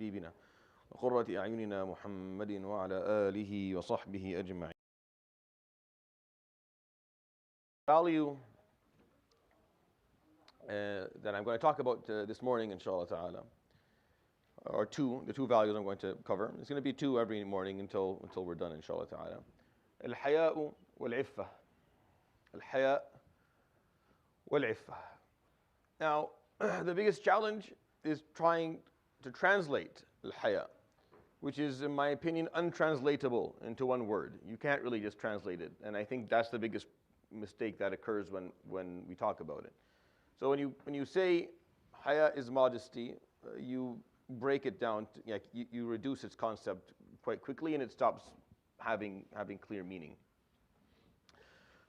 وحبيبنا وقرة أعيننا محمد وعلى آله وصحبه أجمعين. Value that I'm going to talk about this morning, inshallah ta'ala, or the two values I'm going to cover. It's going to be two every morning until we're done, inshallah ta'ala. الحياء والعفة. الحياء والعفة. Now, the biggest challenge is trying to translate الحياء, which is, in my opinion, untranslatable into one word. You can't really just translate it, and I think that's the biggest mistake that occurs when we talk about it. So when you say haya is modesty, you break it down, you reduce its concept quite quickly, and it stops having clear meaning.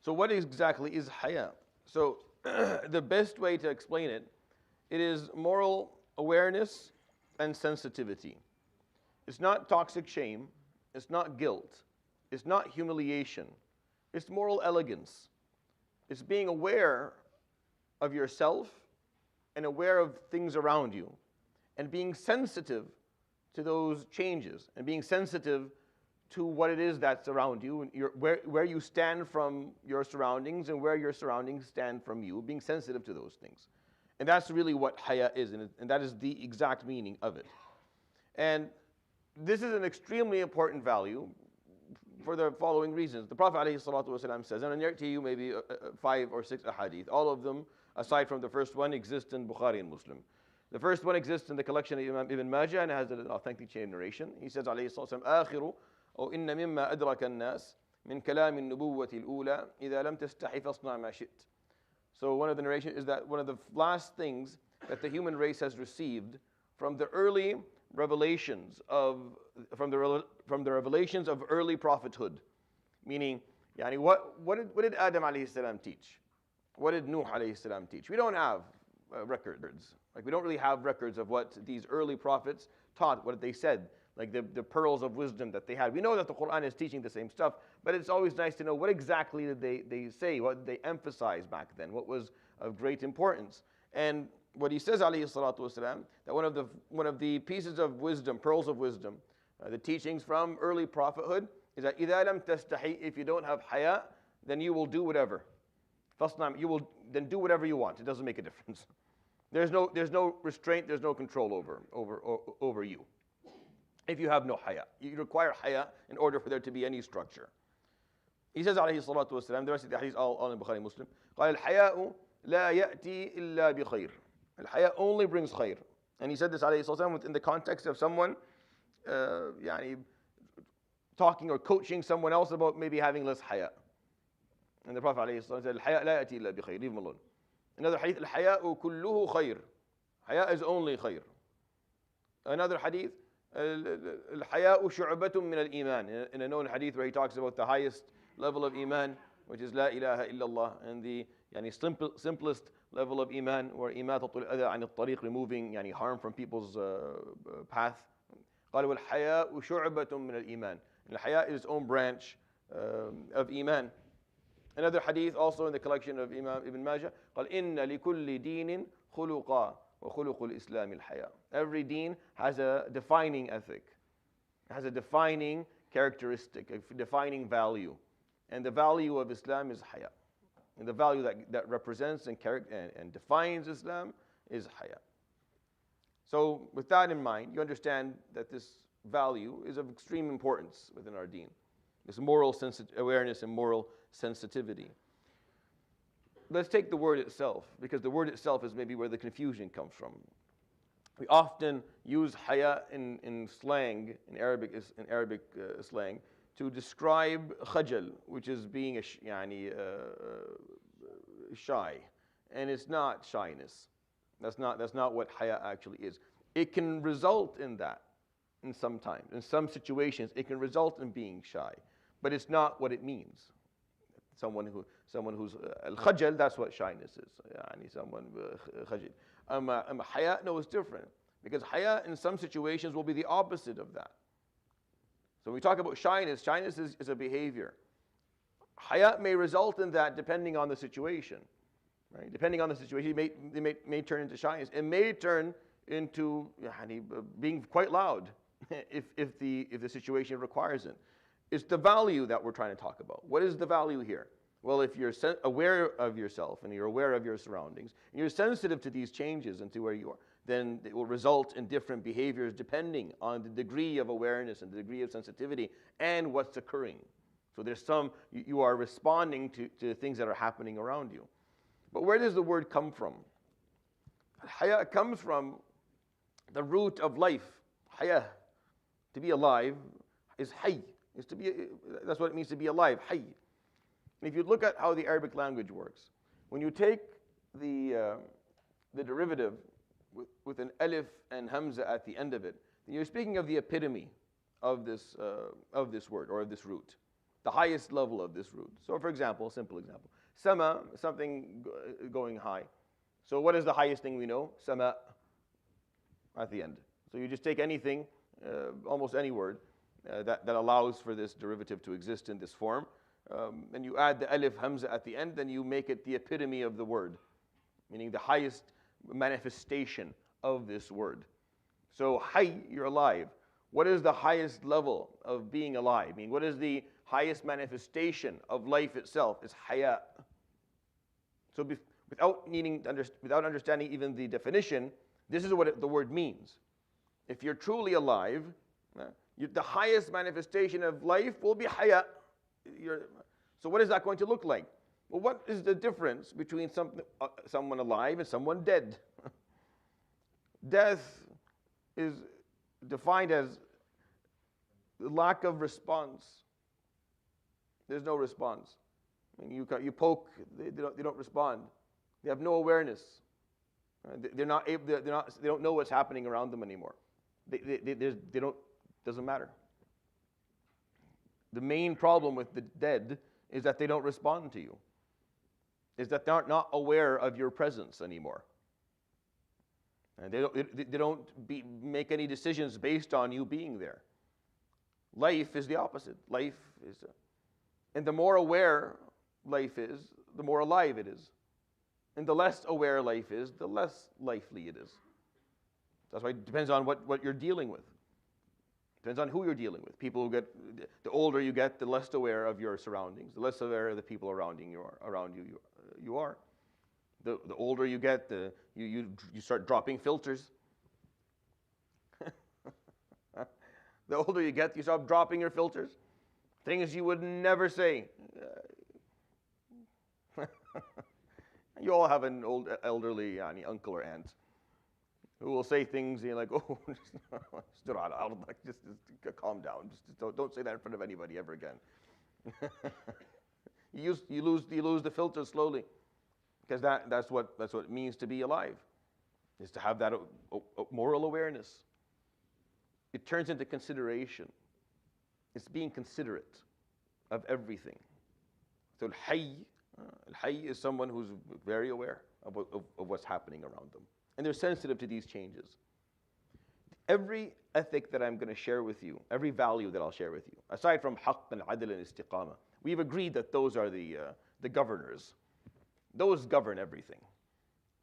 So what exactly is haya? So the best way to explain it, it is moral awareness and sensitivity. It's not toxic shame, it's not guilt, it's not humiliation, it's moral elegance. It's being aware of yourself and aware of things around you, and being sensitive to those changes, and being sensitive to what it is that's around you, and where you stand from your surroundings and where your surroundings stand from you, being sensitive to those things. And that's really what haya is, and that is the exact meaning of it. And this is an extremely important value for the following reasons. The Prophet ﷺ says, and I'll narrate to you maybe 5 or 6 ahadith. All of them, aside from the first one, exist in Bukhari and Muslim. The first one exists in the collection of Imam Ibn Majah and has an authentic chain narration. He says, ﷺ, آخر أو إن مما أدرك الناس من كلام النبوة الأولى إذا لم تستحي فاصنع ما شئت. So one of the narrations is that one of the last things that the human race has received from the early revelations from the revelations of early prophethood, meaning, what did Adam alayhi salam teach? What did Nuh alayhi salam teach? We don't have records. Like, we don't really have records of what these early prophets taught, what they said, like the pearls of wisdom that they had. We know that the Quran is teaching the same stuff, but it's always nice to know what exactly did they say, what did they emphasize back then, what was of great importance. And what he says, alayhi salatu wasalam, that one of the pieces of wisdom, pearls of wisdom, the teachings from early prophethood, is that إِذَا لَمْ تَسْتَحِي, if you don't have haya, then you will do whatever. You will then do whatever you want. It doesn't make a difference. There's no restraint, there's no control over you. If you have no haya, you require haya in order for there to be any structure. He says, alayhi salatu wasalam, the rest of the hadith all in Bukhari Muslim, قال الحياء لا يأتي إلا بخير. الحياء only brings khair. And he said this, alayhi salatu wasalam, within the context of someone talking or coaching someone else about maybe having less haya. And the Prophet alayhi salatu wasalam said, الحياء لا يأتي إلا بخير. Leave him alone. Another hadith, الحياء كله خير. Haya is only khair. Another hadith, الحياء شعبة من الإيمان. In a known hadith where he talks about the highest level of iman, which is لا إله إلا الله, and the simplest level of iman, where إماتة الأذى عن الطريق, removing harm from people's path. قال والحياء شعبة من الإيمان. And الحياء is its own branch of iman. Another hadith also in the collection of Imam Ibn Majah, قال إن لكل دين خلقا وخلق الإسلام الحياء. Every deen has a defining ethic, has a defining characteristic, a defining value. And the value of Islam is haya. And the value that represents and defines Islam is haya. So with that in mind, you understand that this value is of extreme importance within our deen. This moral awareness and moral sensitivity. Let's take the word itself, because the word itself is maybe where the confusion comes from. We often use haya in slang, in Arabic slang, to describe khajal, which is being shy, and it's not shyness. That's not what haya actually is. It can result in that, in some situations, it can result in being shy, but it's not what it means. Someone who's al-khajal, that's what shyness is. Someone khajal. Haya, no, it's different, because haya in some situations will be the opposite of that. So when we talk about shyness is a behavior. Haya may result in that depending on the situation, right? Depending on the situation, it may turn into shyness. It may turn into being quite loud if the situation requires it. It's the value that we're trying to talk about. What is the value here? Well, if you're aware of yourself and you're aware of your surroundings, and you're sensitive to these changes and to where you are, then it will result in different behaviors depending on the degree of awareness and the degree of sensitivity and what's occurring. So there's you are responding to things that are happening around you. But where does the word come from? Haya comes from the root of life. Haya, to be alive, is hay. That's what it means to be alive, hay. And if you look at how the Arabic language works, when you take the derivative with an alif and hamza at the end of it, then you're speaking of the epitome of this word or of this root, the highest level of this root. So, for example, a simple example, sama, something going high. So, what is the highest thing we know? Sama at the end. So you just take anything, almost any word that allows for this derivative to exist in this form. And you add the alif hamza at the end, then you make it the epitome of the word, meaning the highest manifestation of this word. So hayy, you're alive. What is the highest level of being alive? I mean, what is the highest manifestation of life itself? It's haya. So without understanding even the definition, this is what the word means. If you're truly alive, the highest manifestation of life will be haya. So what is that going to look like? Well, what is the difference between someone alive and someone dead? Death is defined as lack of response. There's no response. I mean, you poke, they don't respond. They have no awareness. They don't know what's happening around them anymore. They don't. Doesn't matter. The main problem with the dead is that they don't respond to you. Is that they're not aware of your presence anymore. And they don't make any decisions based on you being there. Life is the opposite. And the more aware life is, the more alive it is. And the less aware life is, the less lively it is. That's why it depends on what you're dealing with. Depends on who you're dealing with. People who the older you get, the less aware of your surroundings, the less aware of the people around you are. The older you get, you start dropping filters. The older you get, you start dropping your filters. Things you would never say. You all have an old elderly uncle or aunt who will say things and you're like, oh, just calm down. Just don't say that in front of anybody ever again. You lose the filter slowly, because that's what it means to be alive, is to have that moral awareness. It turns into consideration. It's being considerate of everything. So al-hayy is someone who's very aware of what's happening around them. And they're sensitive to these changes. Every ethic that I'm going to share with you, every value that I'll share with you, aside from haqq and adl and istiqamah, we've agreed that those are the governors. Those govern everything.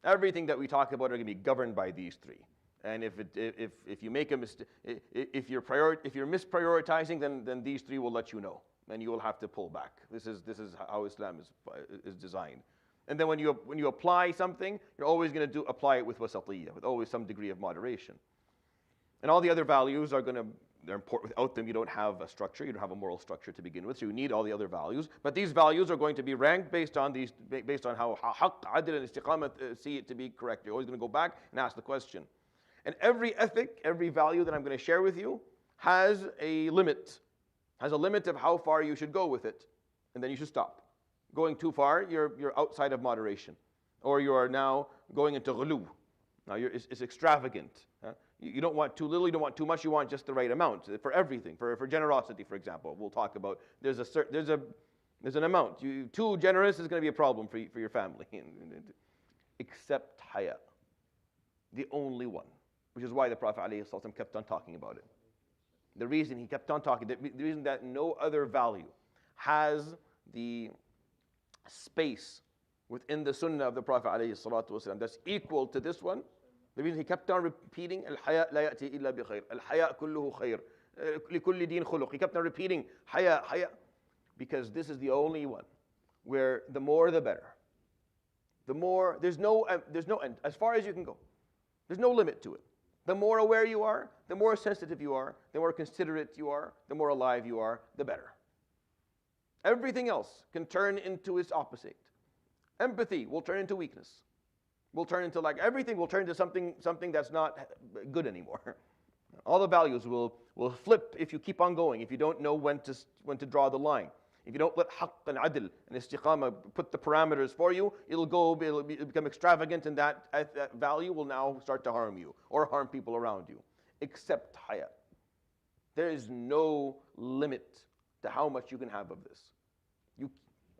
Everything that we talk about are going to be governed by these three. And if you make a mistake, if you're misprioritizing, then these three will let you know, and you will have to pull back. This is how Islam is designed. And then when you apply something, you're always going to apply it with wasatiyya, with always some degree of moderation. And all the other values they're important. Without them, you don't have a structure, you don't have a moral structure to begin with, so you need all the other values. But these values are going to be ranked based on how haqq, adl, and istiqamah see it to be correct. You're always going to go back and ask the question. And every ethic, every value that I'm going to share with you has a limit of how far you should go with it, and then you should stop. Going too far, you're outside of moderation, or you are now going into ghulu. Now it's extravagant. You don't want too little, you don't want too much. You want just the right amount for everything. For generosity, for example, we'll talk about. There's an amount. Too generous is going to be a problem for your family. Except haya, the only one, which is why the Prophet ﷺ kept on talking about it. The reason he kept on talking, the reason that no other value has the space within the sunnah of the Prophet ﷺ that's equal to this one, The reason he kept on repeating, الحياء لا يأتي إلا بخير, الحياء كله خير, لكل دين خلق. He kept on repeating, حياء, حياء, because this is the only one where the more the better. The more, there's no end, as far as you can go. There's no limit to it. The more aware you are, the more sensitive you are, the more considerate you are, the more alive you are, the better. Everything else can turn into its opposite. Empathy will turn into weakness. Will turn into everything will turn into something that's not good anymore. All the values will flip if you keep on going, if you don't know when to draw the line. If you don't let haqq and adl and istiqamah put the parameters for you, it'll become extravagant, and that value will now start to harm you or harm people around you. Except haya. There is no limit to how much you can have of this.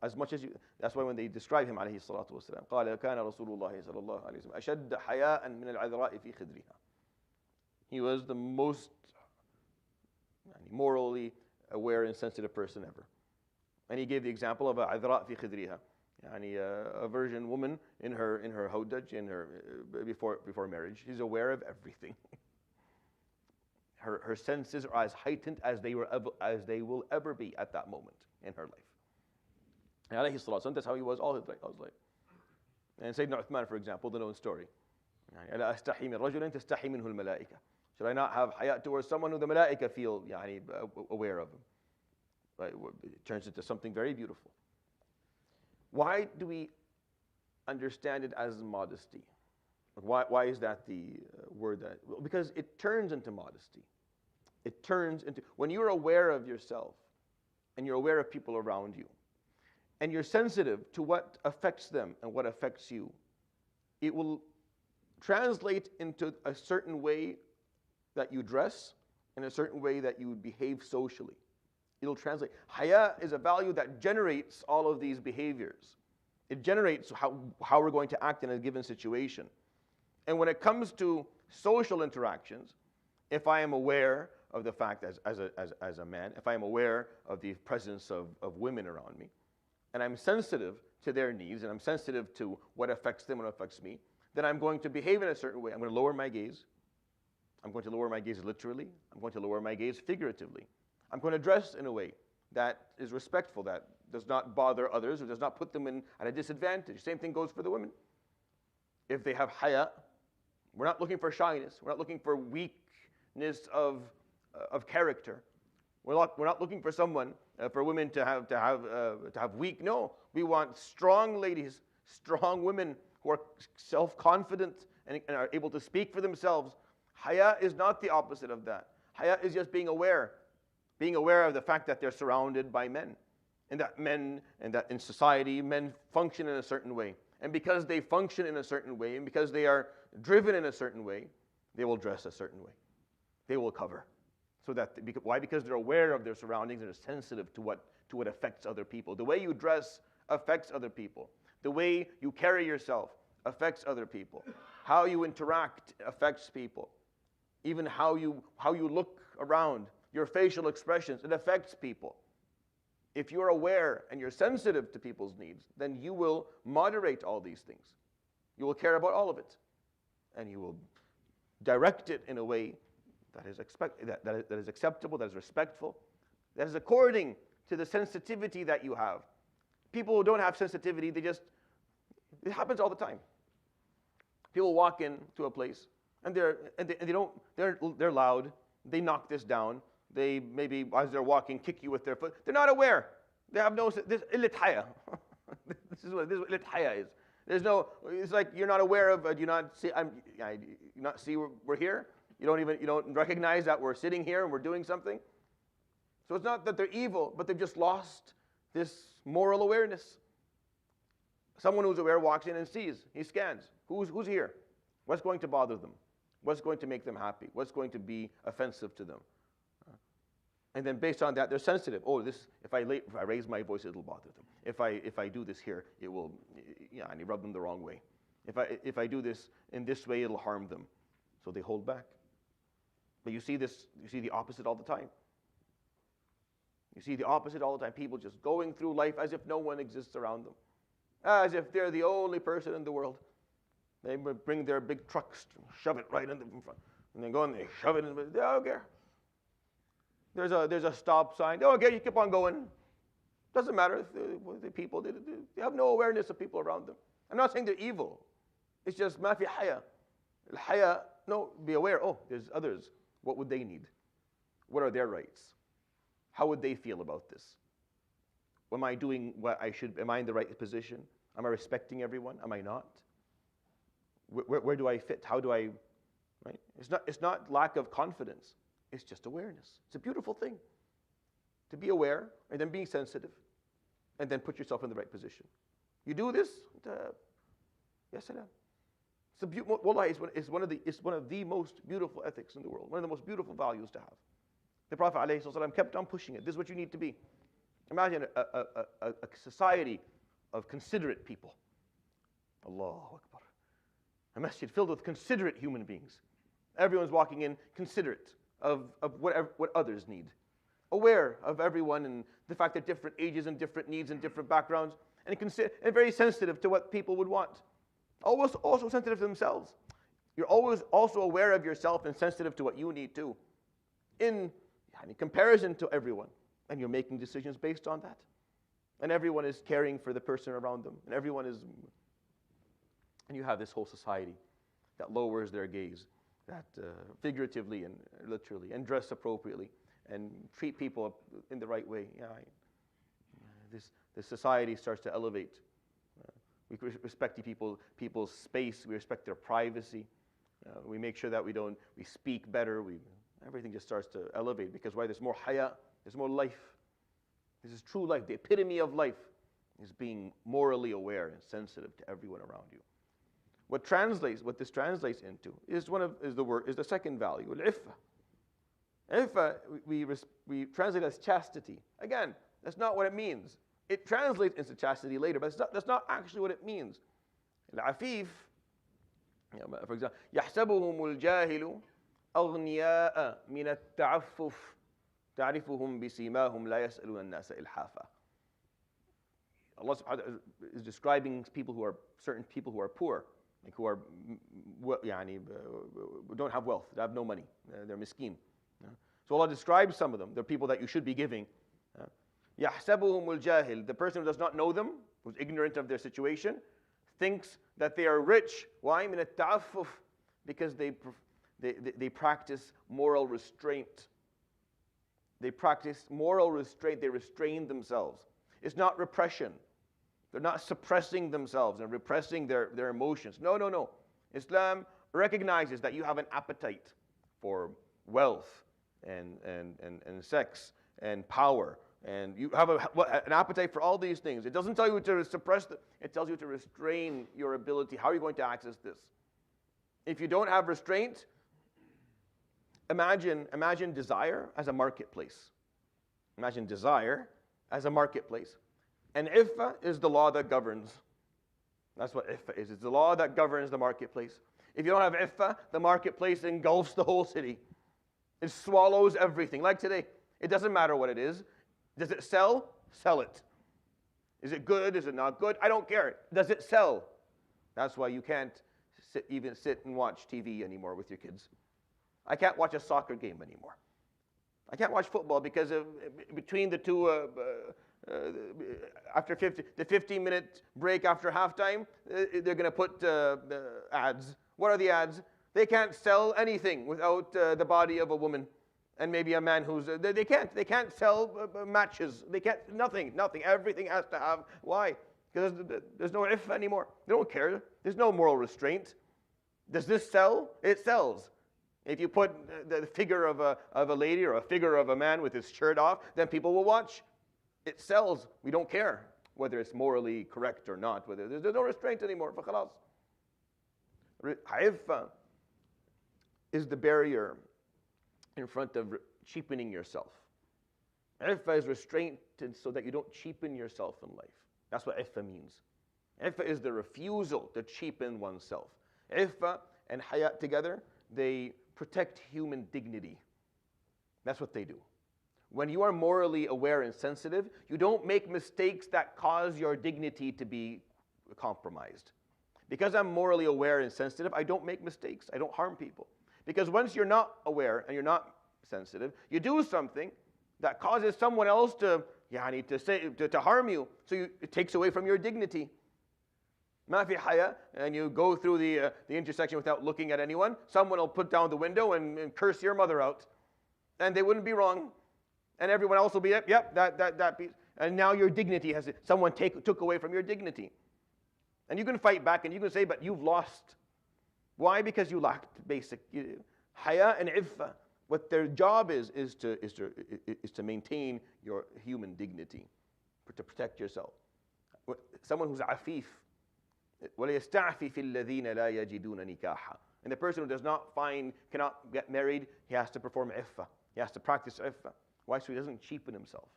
As much as you, that's why when they describe him عليه الصلاة والسلام, قال كان رسول الله صلى الله عليه وسلم أشد حياء من العذراء في خدرها. He was the most morally aware and sensitive person ever. And he gave the example of a عذراء في خدرها, a virgin woman in her hawdaj, before marriage. She's aware of everything. Her senses are as heightened as they will ever be at that moment in her life. عليه الصلاة والسلام, that's how he was all his life. And Sayyidina Uthman, for example, the known story. ألا أستحي من رجل تستحي منه الملائكة. Should I not have hayat towards someone who the malaika feel aware of him? Right? It turns into something very beautiful. Why do we understand it as modesty? Why is that the word that? Well, because it turns into modesty. It turns into, when you're aware of yourself and you're aware of people around you, and you're sensitive to what affects them and what affects you, it will translate into a certain way that you dress and a certain way that you behave socially. It'll translate. Haya is a value that generates all of these behaviors. It generates how we're going to act in a given situation. And when it comes to social interactions, if I am aware of the fact as a man, if I am aware of the presence of women around me, and I'm sensitive to their needs, and I'm sensitive to what affects them and what affects me, then I'm going to behave in a certain way. I'm going to lower my gaze. I'm going to lower my gaze literally. I'm going to lower my gaze figuratively. I'm going to dress in a way that is respectful, that does not bother others, or does not put them at a disadvantage. Same thing goes for the women. If they have haya, we're not looking for shyness. We're not looking for weakness of character. We're not looking for someone, for women to have weak. No, we want strong ladies, strong women who are self-confident and are able to speak for themselves. Haya is not the opposite of that. Haya is just being aware of the fact that they're surrounded by men, and that in society men function in a certain way. And because they function in a certain way, and because they are driven in a certain way, they will dress a certain way. They will cover. Why? Because they're aware of their surroundings and are sensitive to what affects other people. The way you dress affects other people. The way you carry yourself affects other people. How you interact affects people. Even how you look around, your facial expressions, it affects people. If you're aware and you're sensitive to people's needs, then you will moderate all these things. You will care about all of it. And you will direct it in a way that is acceptable, that is respectful, that is according to the sensitivity that you have. People who don't have sensitivity, it happens all the time. People walk into a place and they're loud. They knock this down. They maybe, as they're walking, kick you with their foot. They're not aware. They have no, this haya. This is what haya is. It's like you're not aware of, do you not see we're here? You don't recognize that we're sitting here and we're doing something. So it's not that they're evil, but they've just lost this moral awareness. Someone who's aware walks in and sees. He scans. Who's here? What's going to bother them? What's going to make them happy? What's going to be offensive to them? And then based on that, they're sensitive. Oh, if I raise my voice, it'll bother them. If I do this here, it will rub them the wrong way. If I do this in this way, it'll harm them. So they hold back. But you see the opposite all the time. You see the opposite all the time. People just going through life as if no one exists around them. As if they're the only person in the world. They would bring their big trucks, shove it right in the front, and then go and they shove it in. They don't care. There's a stop sign. They don't care. You keep on going. Doesn't matter if the people they have no awareness of people around them. I'm not saying they're evil. It's just ما في حياء. الحياء, no, be aware. Oh, there's others. What would they need? What are their rights? How would they feel about this? Am I doing what I should? Am I in the right position? Am I respecting everyone? Am I not? Where do I fit? How do I? Right? It's not lack of confidence. It's just awareness. It's a beautiful thing to be aware and then being sensitive, and then put yourself in the right position. You do this. Yes, salam. It's one of the most beautiful ethics in the world. One of the most beautiful values to have. The Prophet ﷺ kept on pushing it. This is what you need to be. Imagine a society of considerate people. Allahu Akbar. A masjid filled with considerate human beings. Everyone's walking in considerate of what others need. Aware of everyone and the fact that different ages and different needs and different backgrounds, and very sensitive to what people would want. Always also sensitive to themselves. You're always also aware of yourself and sensitive to what you need too. In comparison to everyone. And you're making decisions based on that. And everyone is caring for the person around them. And you have this whole society that lowers their gaze, that figuratively and literally, and dress appropriately, and treat people in the right way. This society starts to elevate. We respect people's space. We respect their privacy. We make sure that we speak better. Everything just starts to elevate, because why? There's more haya, there's more life. This is true life. The epitome of life is being morally aware and sensitive to everyone around you. What this translates into is the second value, al-iffa. Iffa, we translate as chastity. Again, that's not what it means. It translates into chastity later, but that's not actually what it means. Al-afif, for example, يحسبهم الجاهل أغنياء من التعفف تعرفهم بسيماهم لا يسألون الناس إلحافا. Allah subhanahu wa ta'ala is describing certain people who are poor, like who don't have wealth, they have no money, they're miskeen. So Allah describes some of them. They're people that you should be giving. يحسبهم الجاهل, the person who does not know them, who's ignorant of their situation, thinks that they are rich. Why? من التعفف, because they practice moral restraint. They practice moral restraint. They restrain themselves. It's not repression. They're not suppressing themselves and repressing their emotions. No. Islam recognizes that you have an appetite for wealth and sex and power. And you have an appetite for all these things. It doesn't tell you to suppress them. It tells you to restrain your ability. How are you going to access this? If you don't have restraint, imagine desire as a marketplace. Imagine desire as a marketplace. And iffa is the law that governs. That's what iffa is. It's the law that governs the marketplace. If you don't have iffa, the marketplace engulfs the whole city. It swallows everything. Like today, it doesn't matter what it is. Does it sell? Sell it. Is it good? Is it not good? I don't care. Does it sell? That's why you can't even sit and watch TV anymore with your kids. I can't watch a soccer game anymore. I can't watch football because between the two, after the 15-minute break after halftime, they're going to put ads. What are the ads? They can't sell anything without the body of a woman and maybe a man who's they can't sell matches. They can't nothing. Everything has to have. Why? Because there's no if anymore. They don't care. There's no moral restraint. Does this sell? It sells. If you put the figure of a lady or a figure of a man with his shirt off, then people will watch. It sells. We don't care whether it's morally correct or not. Whether there's no restraint anymore. فخلاص. Iffa is the barrier in front of cheapening yourself. Iffa is restraint so that you don't cheapen yourself in life. That's what iffa means. Iffa is the refusal to cheapen oneself. Iffa and hayat together, they protect human dignity. That's what they do. When you are morally aware and sensitive, you don't make mistakes that cause your dignity to be compromised. Because I'm morally aware and sensitive, I don't make mistakes. I don't harm people. Because once you're not aware and you're not sensitive, you do something that causes someone else to harm you. So it takes away from your dignity. ما في حياء, and you go through the intersection without looking at anyone, someone will put down the window and curse your mother out. And they wouldn't be wrong. And everyone else will be, yep, that piece. And now your dignity someone took away from your dignity. And you can fight back and you can say, but you've lost. Why? Because you lacked basic haya and iffa. What their job is to maintain your human dignity, to protect yourself. Someone who's afif. وَلَيَسْتَعْفِفِ الَّذِينَ لَا يَجِدُونَ نِكَاحًا. And the person who cannot get married, he has to perform iffa. He has to practice iffa. Why? So he doesn't cheapen himself.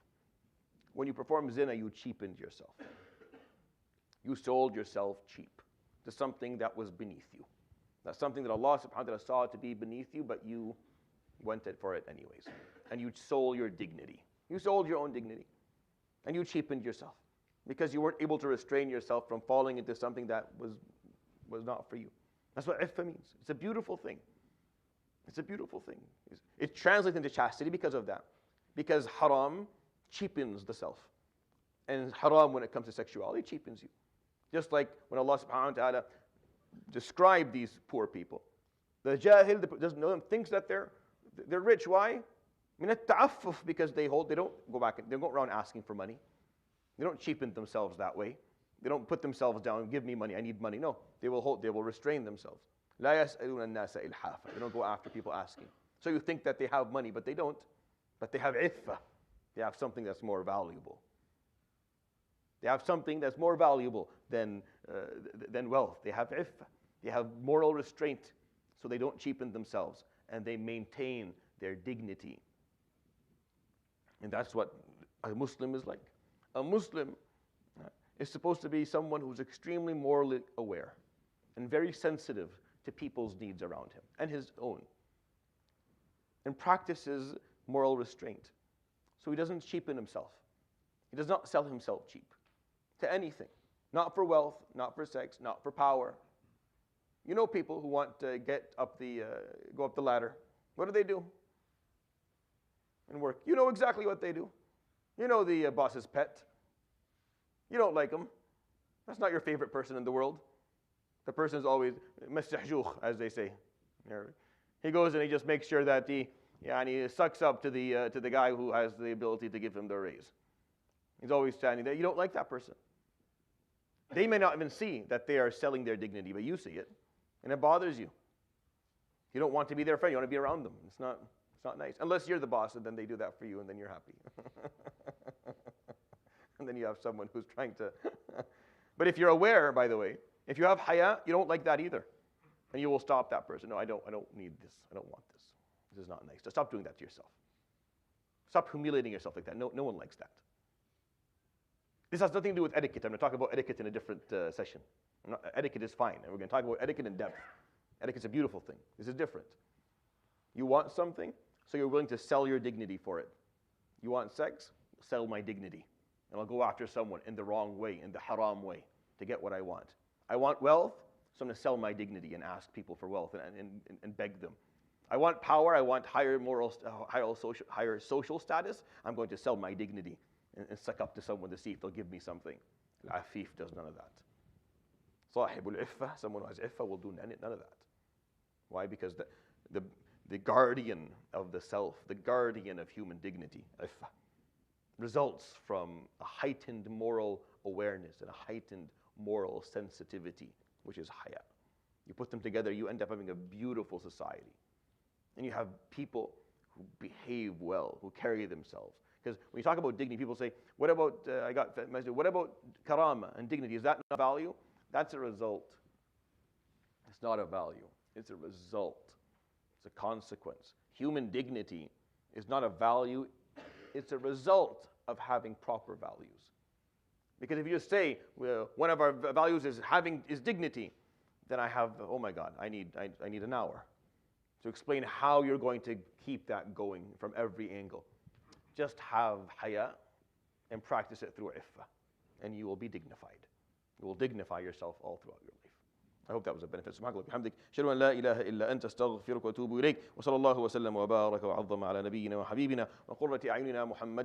When you perform zina, you cheapened yourself. You sold yourself cheap to something that was beneath you. That's something that Allah subhanahu wa ta'ala saw to be beneath you, but you went for it anyways. And you sold your dignity. You sold your own dignity. And you cheapened yourself because you weren't able to restrain yourself from falling into something that was not for you. That's what iffa means. It's a beautiful thing. It's a beautiful thing. It translates into chastity because of that. Because haram cheapens the self. And haram, when it comes to sexuality, cheapens you. Just like when Allah subhanahu wa ta'ala described these poor people. The jahil doesn't know them, thinks that they're rich. Why? Because they don't go around asking for money. They don't cheapen themselves that way. They don't put themselves down, give me money, I need money. No, they will restrain themselves. لا يسألون الناس إلحافا. They don't go after people asking. So you think that they have money, but they don't. But they have iffa. They have something that's more valuable. They have something that's more valuable than wealth. They have iffa. They have moral restraint, so they don't cheapen themselves, and they maintain their dignity. And that's what a Muslim is like. A Muslim is supposed to be someone who's extremely morally aware and very sensitive to people's needs around him and his own, and practices moral restraint. So he doesn't cheapen himself. He does not sell himself cheap to anything. Not for wealth, not for sex, not for power. You know people who want to go up the ladder. What do? And work. You know exactly what they do. You know the boss's pet. You don't like him. That's not your favorite person in the world. The person is always mastahjuh, as they say. He goes and he just makes sure that he sucks up to the guy who has the ability to give him the raise. He's always standing there. You don't like that person. They may not even see that they are selling their dignity, but you see it, and it bothers you. You don't want to be their friend. You want to be around them. It's not nice. Unless you're the boss, and then they do that for you, and then you're happy. And then you have someone who's trying to... But if you're aware, by the way, if you have haya, you don't like that either. And you will stop that person. No, I don't need this. I don't want this. This is not nice. So stop doing that to yourself. Stop humiliating yourself like that. No one likes that. This has nothing to do with etiquette. I'm going to talk about etiquette in a different session. Etiquette is fine, and we're going to talk about etiquette in depth. Etiquette's a beautiful thing. This is different. You want something, so you're willing to sell your dignity for it. You want sex? Sell my dignity. And I'll go after someone in the wrong way, in the haram way, to get what I want. I want wealth, so I'm going to sell my dignity and ask people for wealth and beg them. I want power, I want higher social status, I'm going to sell my dignity and suck up to someone to see if they'll give me something. Al-Afif does none of that. Sahibul Iffa, someone who has Iffa, will do none of that. Why? Because the guardian of the self, the guardian of human dignity, Iffa, results from a heightened moral awareness and a heightened moral sensitivity, which is haya. You put them together, you end up having a beautiful society. And you have people who behave well, who carry themselves. Because when you talk about dignity, people say, what about, what about karama and dignity? Is that not a value? That's a result. It's not a value. It's a result. It's a consequence. Human dignity is not a value. It's a result of having proper values. Because if you just say, well, one of our values is dignity, then I have, oh my God, I need an hour to explain how you're going to keep that going from every angle. Just have haya and practice it through iffa, and you will be dignified. You will dignify yourself all throughout your life. I hope that was a benefit. سبحانك اللهم وبحمدك أشهد أن لا إله إلا أنت أستغفرك وأتوب إليك وصلى الله وسلم وبارك وعظم على نبينا وحبيبنا وقرة أعيننا محمد